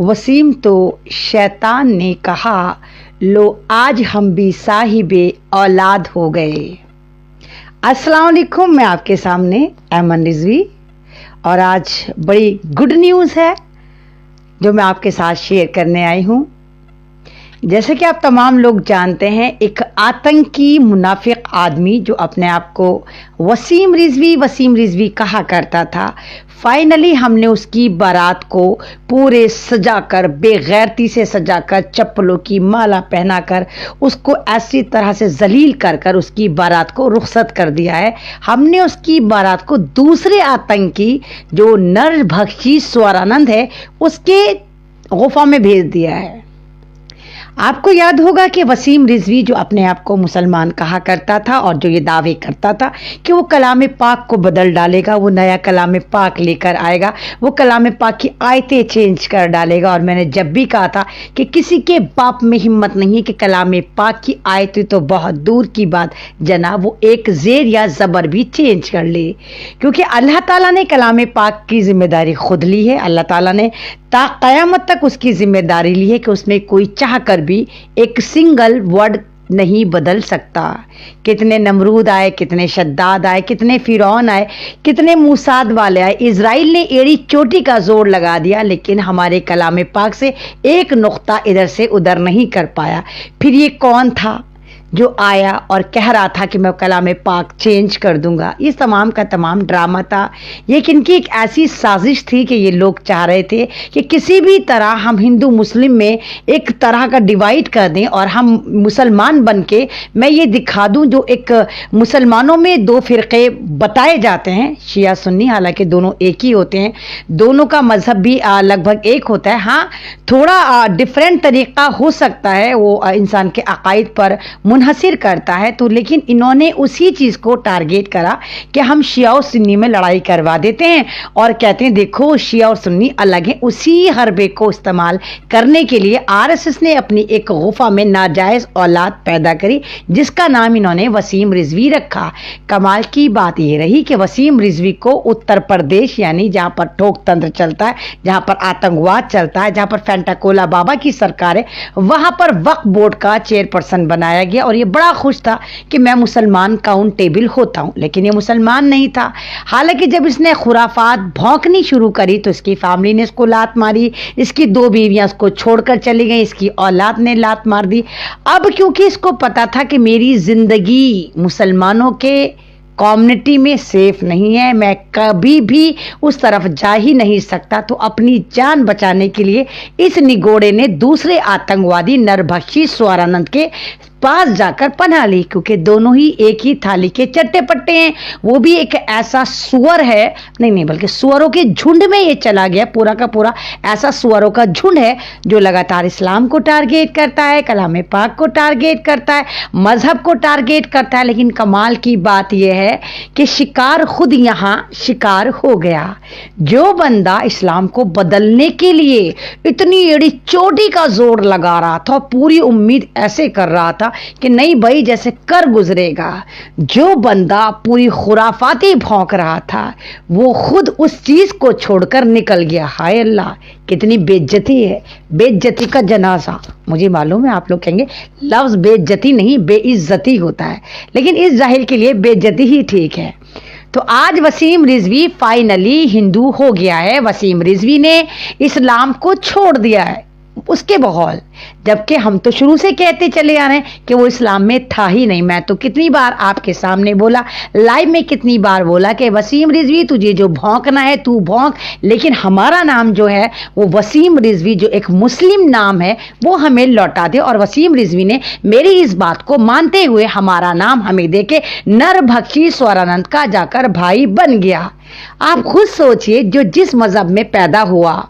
वसीम तो शैतान ने कहा, लो आज हम भी साहिबे औलाद हो गए। अस्सलाम वालेकुम, मैं आपके सामने ऐमन रिजवी और आज बड़ी गुड न्यूज़ है जो मैं आपके साथ शेयर करने आई हूँ। जैसे कि आप तमाम लोग जानते हैं, एक आतंकी मुनाफिक आदमी जो अपने आप को वसीम रिजवी कहा करता था, फाइनली हमने उसकी बारात को पूरे सजाकर, बेगैरती से सजाकर, चप्पलों की माला पहनाकर उसको ऐसी तरह से जलील कर कर उसकी बारात को रुखसत कर दिया है। हमने उसकी बारात को दूसरे आतंकी जो नरभक्षी स्वरानंद है उसके गुफा में भेज दिया है। आपको याद होगा कि वसीम रिजवी जो अपने आप को मुसलमान कहा करता था और जो ये दावे करता था कि वो कलाम पाक को बदल डालेगा, वो नया कलाम पाक लेकर आएगा, वो कलाम पाक की आयतें चेंज कर डालेगा। और मैंने जब भी कहा था कि किसी के बाप में हिम्मत नहीं है कि कलाम पाक की आयतें तो बहुत दूर की बात जनाब, वो एक ज़ेर या ज़बर भी चेंज कर ले, क्योंकि अल्लाह ताला ने कलाम पाक की जिम्मेदारी खुद ली है। अल्लाह ताला ने ता क़यामत तक उसकी जिम्मेदारी ली है कि उसमें कोई चाह कर भी एक सिंगल वर्ड नहीं बदल सकता। कितने नमरूद आए, कितने शद्दाद आए, कितने फिरौन आए, कितने मूसाद वाले आए, इजराइल ने एड़ी चोटी का जोर लगा दिया, लेकिन हमारे कलाम पाक से एक नुक्ता इधर से उधर नहीं कर पाया। फिर ये कौन था जो आया और कह रहा था कि मैं कलाम पाक चेंज कर दूंगा? इस तमाम का तमाम ड्रामा था। ये किनकी एक ऐसी साजिश थी कि ये लोग चाह रहे थे कि किसी भी तरह हम हिंदू मुस्लिम में एक तरह का डिवाइड कर दें और हम मुसलमान बन के मैं ये दिखा दूं, जो एक मुसलमानों में दो फ़िरक़े बताए जाते हैं, शिया सुन्नी, हालांकि दोनों एक ही होते हैं, दोनों का मज़हब भी लगभग एक होता है। हाँ, थोड़ा डिफरेंट तरीक़ा हो सकता है, वो इंसान के अक़ाइद पर मुनहसिर करता है, तो लेकिन इन्होंने उसी चीज़ को टारगेट करा कि हम शिया और सुन्नी में लड़ाई करवा देते हैं और कहते हैं देखो शिया और सुन्नी अलग हैं। उसी हरबे को इस्तेमाल करने के लिए आरएसएस ने अपनी एक गुफा में नाजायज़ औलाद पैदा करी जिसका नाम इन्होंने वसीम रिजवी रखा। कमाल की बात ये रही कि वसीम रिजवी को उत्तर प्रदेश, यानी जहाँ पर ठोक तंत्र चलता है, जहाँ पर आतंकवाद चलता है, जहाँ पर फेंटाकोला बाबा की सरकार है, वहाँ पर वक्फ बोर्ड का चेयरपर्सन बनाया गया। और ये बड़ा खुश था कि मैं मुसलमान काउंटेबल होता हूँ, लेकिन ये मुसलमान नहीं था। हालांकि जब इसने खुराफात भौंकनी शुरू करी तो इसकी फैमिली ने इसको लात मारी, इसकी दो बीवियां इसको छोड़कर चली गई, इसकी औलाद ने लात मार दी। अब क्योंकि इसको पता था कि मेरी जिंदगी मुसलमानों के कम्युनिटी में सेफ नहीं है, मैं कभी भी उस तरफ जा ही नहीं सकता, तो अपनी जान बचाने के लिए इस निगोड़े ने दूसरे आतंकवादी नरभक्षी स्वरानंद के पास जाकर पनाह ली, क्योंकि दोनों ही एक ही थाली के चट्टे पट्टे हैं। वो भी एक ऐसा सुअर है, नहीं बल्कि सुअरों के झुंड में ये चला गया, पूरा का पूरा ऐसा सुअरों का झुंड है जो लगातार इस्लाम को टारगेट करता है, कलाम पाक को टारगेट करता है, मजहब को टारगेट करता है। लेकिन कमाल की बात यह है कि शिकार खुद यहाँ शिकार हो गया। जो बंदा इस्लाम को बदलने के लिए इतनी एड़ी चोटी का जोर लगा रहा था, पूरी उम्मीद ऐसे कर रहा था कि नहीं भाई जैसे कर गुजरेगा, जो बंदा पूरी खुराफाती भौंक रहा था वो खुद उस चीज को छोड़कर निकल गया। हाय अल्लाह, कितनी बेइज्जती है, बेइज्जती का जनाजा। मुझे मालूम है आप लोग कहेंगे लफ्ज बेइज्जती नहीं बेइज्जती होता है, लेकिन इस जाहिल के लिए बेइज्जती ही ठीक है। तो आज वसीम रिजवी फाइनली हिंदू हो गया है। वसीम रिजवी ने इस्लाम को छोड़ दिया है उसके बगौल, जबकि हम तो शुरू से कहते चले आ रहे हैं कि वो इस्लाम में था ही नहीं। मैं तो कितनी बार आपके सामने बोला, लाइव में कितनी बार बोला कि वसीम रिजवी तुझे जो भौंकना है तू भौंक, लेकिन हमारा नाम जो है वो वसीम रिजवी जो एक मुस्लिम नाम है वो हमें लौटा दे। और वसीम रिजवी ने मेरी इस बात को मानते हुए हमारा नाम हमें दे के नरभक्षी स्वरानंद का जाकर भाई बन गया। आप खुद सोचिए, जो जिस मजहब में पैदा हुआ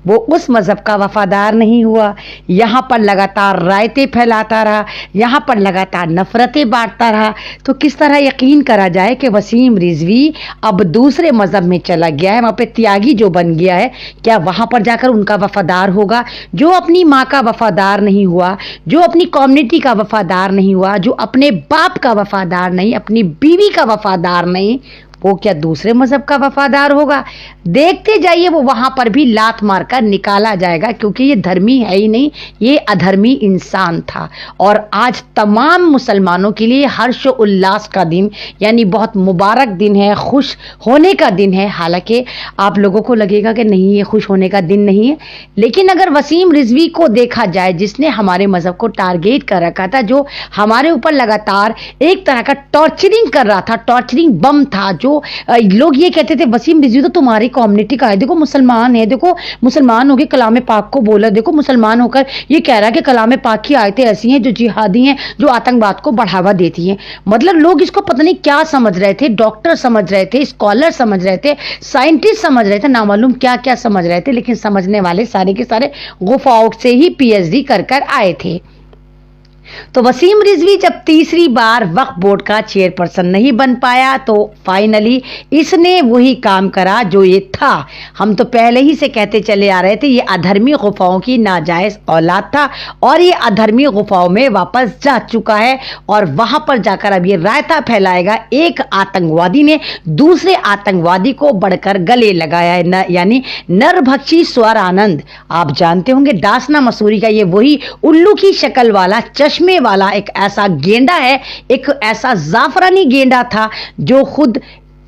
वो उस मज़हब का वफादार नहीं हुआ, यहाँ पर लगातार रायतें फैलाता रहा, यहाँ पर लगातार नफ़रतें बांटता रहा, तो किस तरह यकीन करा जाए कि वसीम रिजवी अब दूसरे मज़हब में चला गया है, वहाँ पे त्यागी जो बन गया है, क्या वहाँ पर जाकर उनका वफादार होगा? जो अपनी माँ का वफादार नहीं हुआ, जो अपनी कम्युनिटी का वफादार नहीं हुआ, जो अपने बाप का वफादार नहीं, अपनी बीवी का वफादार नहीं, वो क्या दूसरे मजहब का वफादार होगा? देखते जाइए, वो वहां पर भी लात मारकर निकाला जाएगा, क्योंकि ये धर्मी है ही नहीं, ये अधर्मी इंसान था। और आज तमाम मुसलमानों के लिए हर्ष उल्लास का दिन, यानी बहुत मुबारक दिन है, खुश होने का दिन है। हालांकि आप लोगों को लगेगा कि नहीं, ये खुश होने का दिन नहीं है, लेकिन अगर वसीम रिजवी को देखा जाए, जिसने हमारे मजहब को टारगेट कर रखा था, जो हमारे ऊपर लगातार एक तरह का टॉर्चरिंग कर रहा था, टॉर्चरिंग बम था, जो लोग ये कहते थे वसीम रिजवी तो तुम्हारी कम्युनिटी का है, देखो मुसलमान है, देखो मुसलमान होकर कलाम पाक को बोला, देखो मुसलमान होकर ये कह रहा है कि कलाम पाक की आयतें ऐसी हैं जो जिहादी हैं, जो आतंकवाद को बढ़ावा देती हैं। मतलब लोग इसको पता नहीं क्या समझ रहे थे, डॉक्टर समझ रहे थे, स्कॉलर समझ रहे थे, साइंटिस्ट समझ रहे थे, नामालूम क्या क्या समझ रहे थे, लेकिन समझने वाले सारे के सारे गुफाओं से ही पीएचडी कर कर आए थे। तो वसीम रिजवी जब तीसरी बार वक्फ बोर्ड का चेयरपर्सन नहीं बन पाया, तो फाइनली इसने वही काम करा जो ये था। हम तो पहले ही से कहते चले आ रहे थे, ये अधर्मी गुफाओं की नाजायज औलाद था और ये अधर्मी गुफाओं में वापस जा चुका है और वहां पर जाकर अब ये रायता फैलाएगा। एक आतंकवादी ने दूसरे आतंकवादी को बढ़कर गले लगाया है, यानी नरभक्षी स्वर आनंद। आप जानते होंगे दासना मसूरी का ये वही उल्लू की शक्ल वाला, चश्मे वाला एक ऐसा गेंडा है, एक ऐसा जाफरानी गेंडा था जो खुद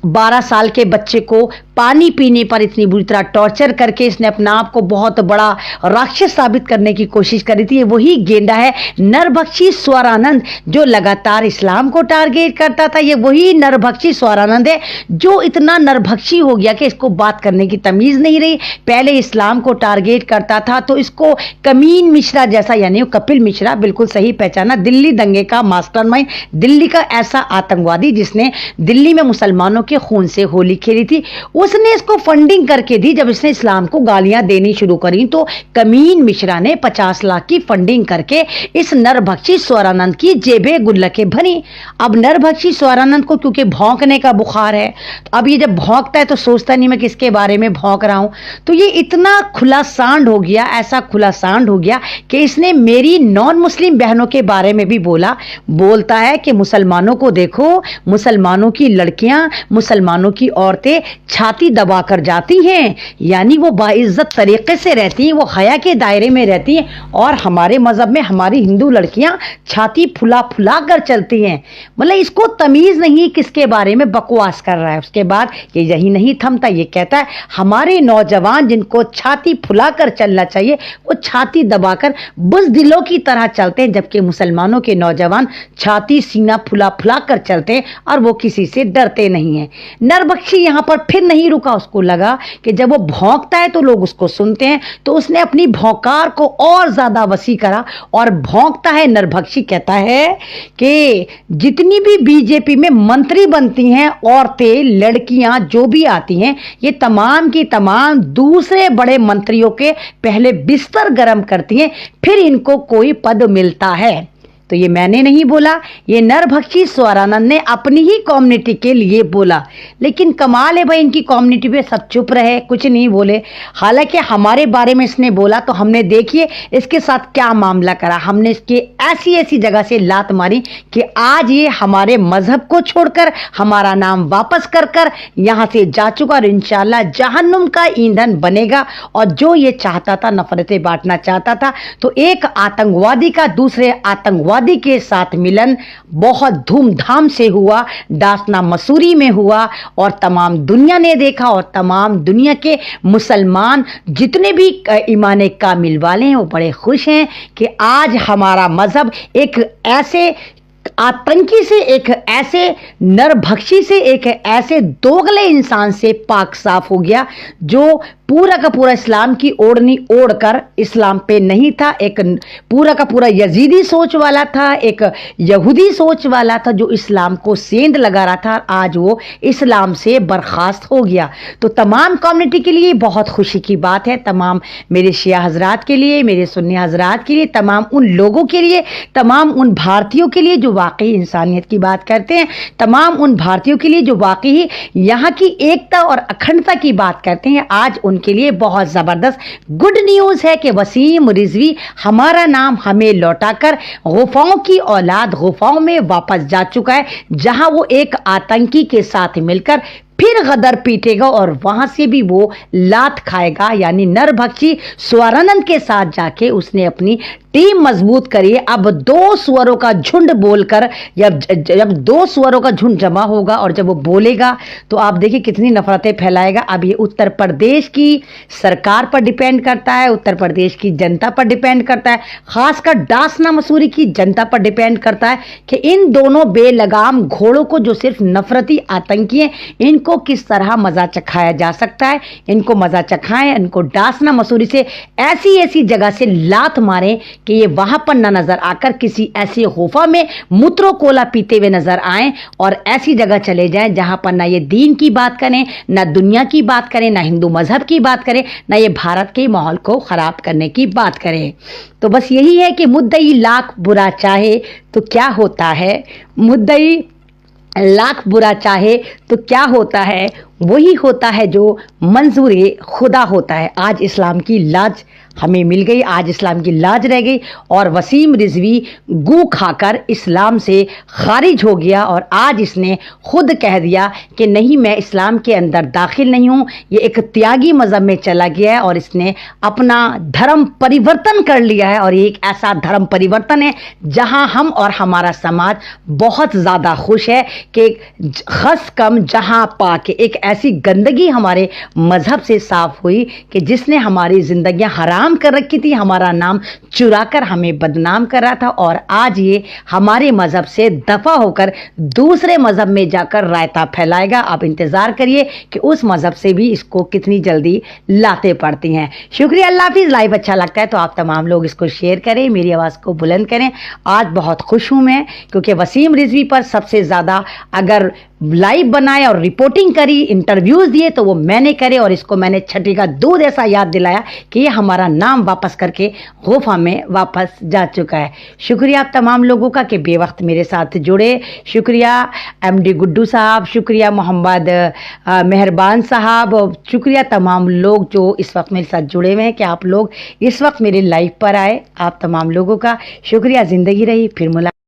12 साल के बच्चे को पानी पीने पर इतनी बुरी तरह टॉर्चर करके इसने अपना आप को बहुत बड़ा राक्षस साबित करने की कोशिश करी थी। वही गेंडा है नरभक्षी स्वरानंद, जो लगातार इस्लाम को टारगेट करता था। ये वही नरभक्षी स्वरानंद है जो इतना नरभक्षी हो गया कि इसको बात करने की तमीज नहीं रही। पहले इस्लाम को टारगेट करता था तो इसको कमीन मिश्रा जैसा, यानी कपिल मिश्रा, बिल्कुल सही पहचाना, दिल्ली दंगे का मास्टरमाइंड, दिल्ली का ऐसा आतंकवादी जिसने दिल्ली में मुसलमानों के खून से होली खेली थी, उसने इसको फंडिंग करके दी। जब इसने इस्लाम को गालियां देनी शुरू करी तो कमीन मिश्रा ने 50 लाख की फंडिंग करके इस नरभक्षी स्वरानंद की जेबे गुल्लके भरी। अब नरभक्षी स्वरानंद को क्योंकि भौंकने का बुखार है, तो अब ये जब भौंकता है तो सोचता नहीं मैं किसके बारे में भौंक रहा हूं, तो ये इतना खुला सांड हो गया, ऐसा खुला सांड हो गया कि इसने मेरी नॉन मुस्लिम बहनों के बारे में भी बोलता है कि मुसलमानों को देखो, मुसलमानों की लड़कियां, मुसलमानों की औरतें छाती दबाकर जाती हैं, यानी वो बाइज्जत तरीके से रहती हैं, वो हया के दायरे में रहती हैं, और हमारे मजहब में हमारी हिंदू लड़कियां छाती फुला फुला कर चलती हैं। मतलब इसको तमीज नहीं किसके बारे में बकवास कर रहा है। उसके बाद ये यही नहीं थमता, ये कहता है हमारे नौजवान जिनको छाती फुला कर चलना चाहिए वो छाती दबाकर बुज़दिलों की तरह चलते हैं, जबकि मुसलमानों के नौजवान छाती सीना फुला फुला कर चलते हैं और वो किसी से डरते नहीं है। नरबख्शी यहां पर फिर नहीं रुका, उसको लगा कि जब वो भौंकता है तो लोग उसको सुनते हैं, तो उसने अपनी भौंकार को और ज्यादा वसी करा और भौंकता है। नरबख्शी कहता है कि जितनी भी बीजेपी में मंत्री बनती हैं औरतें, लड़कियां जो भी आती हैं, ये तमाम की तमाम दूसरे बड़े मंत्रियों के पहले बिस्तर गर्म करती हैं, फिर इनको कोई पद मिलता है। तो ये मैंने नहीं बोला, ये नरभक्षी स्वरानंद ने अपनी ही कम्युनिटी के लिए बोला। लेकिन कमाल है भाई, इनकी कम्युनिटी पे सब चुप रहे, कुछ नहीं बोले। हालांकि हमारे बारे में इसने बोला तो हमने देखिए इसके साथ क्या मामला करा। हमने इसके ऐसी ऐसी जगह से लात मारी कि आज ये हमारे मजहब को छोड़कर हमारा नाम वापस कर कर यहाँ से जा चुका और इंशाल्लाह जहन्नुम का ईंधन बनेगा। और जो ये चाहता था, नफरतें बांटना चाहता था, तो एक आतंकवादी का दूसरे आतंकवादी के साथ मिलन बहुत धूमधाम से हुआ, दासना मसूरी में हुआ, और तमाम दुनिया ने देखा और तमाम दुनिया के मुसलमान जितने भी ईमान कामिल वाले हैं वो बड़े खुश हैं कि आज हमारा मजहब एक ऐसे आतंकी से, एक ऐसे नरभक्षी से, एक ऐसे दोगले इंसान से पाक साफ हो गया जो पूरा का पूरा इस्लाम की ओढ़नी ओढ़कर इस्लाम पे नहीं था। एक पूरा का पूरा यजीदी सोच वाला था, एक यहूदी सोच वाला था जो इस्लाम को सेंध लगा रहा था। आज वो इस्लाम से बर्खास्त हो गया। तो तमाम कम्युनिटी के लिए बहुत खुशी की बात है, तमाम मेरे शिया हजरात के लिए, मेरे सुन्नी हजरात के लिए, तमाम उन लोगों के लिए, तमाम उन भारतीयों के लिए जो वाकई इंसानियत की बात करते हैं, तमाम उन भारतीयों के लिए जो वाकई यहाँ की एकता और अखंडता की बात करते हैं। आज उनके लिए बहुत जबरदस्त गुड न्यूज है कि वसीम रिजवी हमारा नाम हमें लौटाकर गुफाओं की औलाद गुफाओं में वापस जा चुका है, जहां वो एक आतंकी के साथ मिलकर फिर गदर पीटेगा और वहां से भी वो लात खाएगा। यानी नरभक्षी स्वरानंद के साथ जाके उसने अपनी टीम मजबूत करी है। अब दो सुअरों का झुंड बोलकर जब दो सुअरों का झुंड जमा होगा और जब वो बोलेगा तो आप देखिए कितनी नफरतें फैलाएगा। अब ये उत्तर प्रदेश की सरकार पर डिपेंड करता है, उत्तर प्रदेश की जनता पर डिपेंड करता है, खासकर डासना मसूरी की जनता पर डिपेंड करता है कि इन दोनों बेलगाम घोड़ों को जो सिर्फ नफरती आतंकी हैं, इनको किस तरह मजा चखाया जा सकता है। इनको मजा चखाएं, इनको डासना मसूरी से ऐसी ऐसी जगह से लात मारें कि ये वहां पर न नजर आकर किसी ऐसी गुफा में मूत्रो कोला पीते हुए नजर आएं और ऐसी जगह चले जाएं जहां पर ना ये दीन की बात करें, ना दुनिया की बात करें, ना हिंदू मजहब की बात करें, ना ये भारत के माहौल को खराब करने की बात करें। तो बस यही है कि मुद्दई लाख बुरा चाहे तो क्या होता है, मुद्दई लाख बुरा चाहे तो क्या होता है, वही होता है जो मंजूर खुदा होता है। आज इस्लाम की लाज हमें मिल गई, आज इस्लाम की लाज रह गई और वसीम रिजवी गू खाकर इस्लाम से खारिज हो गया और आज इसने खुद कह दिया कि नहीं, मैं इस्लाम के अंदर दाखिल नहीं हूँ। ये एक त्यागी मज़हब में चला गया है और इसने अपना धर्म परिवर्तन कर लिया है और ये एक ऐसा धर्म परिवर्तन है जहाँ हम और हमारा समाज बहुत ज़्यादा खुश है कि खस कम जहाँ पाके एक ऐसी गंदगी हमारे मज़हब से साफ हुई कि जिसने हमारी ज़िंदगियाँ हराम कर रखी थी, हमारा नाम चुरा कर हमें बदनाम कर रहा था और आज ये हमारे मजहब से दफा होकर दूसरे मजहब में जाकर रायता फैलाएगा। आप इंतजार करिए कि उस मजहब से भी इसको कितनी जल्दी लाते पड़ती हैं। शुक्रिया, अल्लाह हाफिज़। लाइव अच्छा लगता है तो आप तमाम लोग इसको शेयर करें, मेरी आवाज़ को बुलंद करें। आज बहुत खुश हूँ मैं क्योंकि वसीम रिजवी पर सबसे ज़्यादा अगर लाइव बनाए और रिपोर्टिंग करी, इंटरव्यूज़ दिए तो वो मैंने करे और इसको मैंने छठी का दूध ऐसा याद दिलाया कि ये हमारा नाम वापस करके गुफा में वापस जा चुका है। शुक्रिया आप तमाम लोगों का कि बेवक्त मेरे साथ जुड़े। शुक्रिया एमडी गुड्डू साहब, शुक्रिया मोहम्मद मेहरबान साहब, शुक्रिया तमाम लोग जो इस वक्त मेरे साथ जुड़े हुए हैं कि आप लोग इस वक्त मेरे लाइव पर आए। आप तमाम लोगों का शुक्रिया। ज़िंदगी रही, फिर मुलाकात।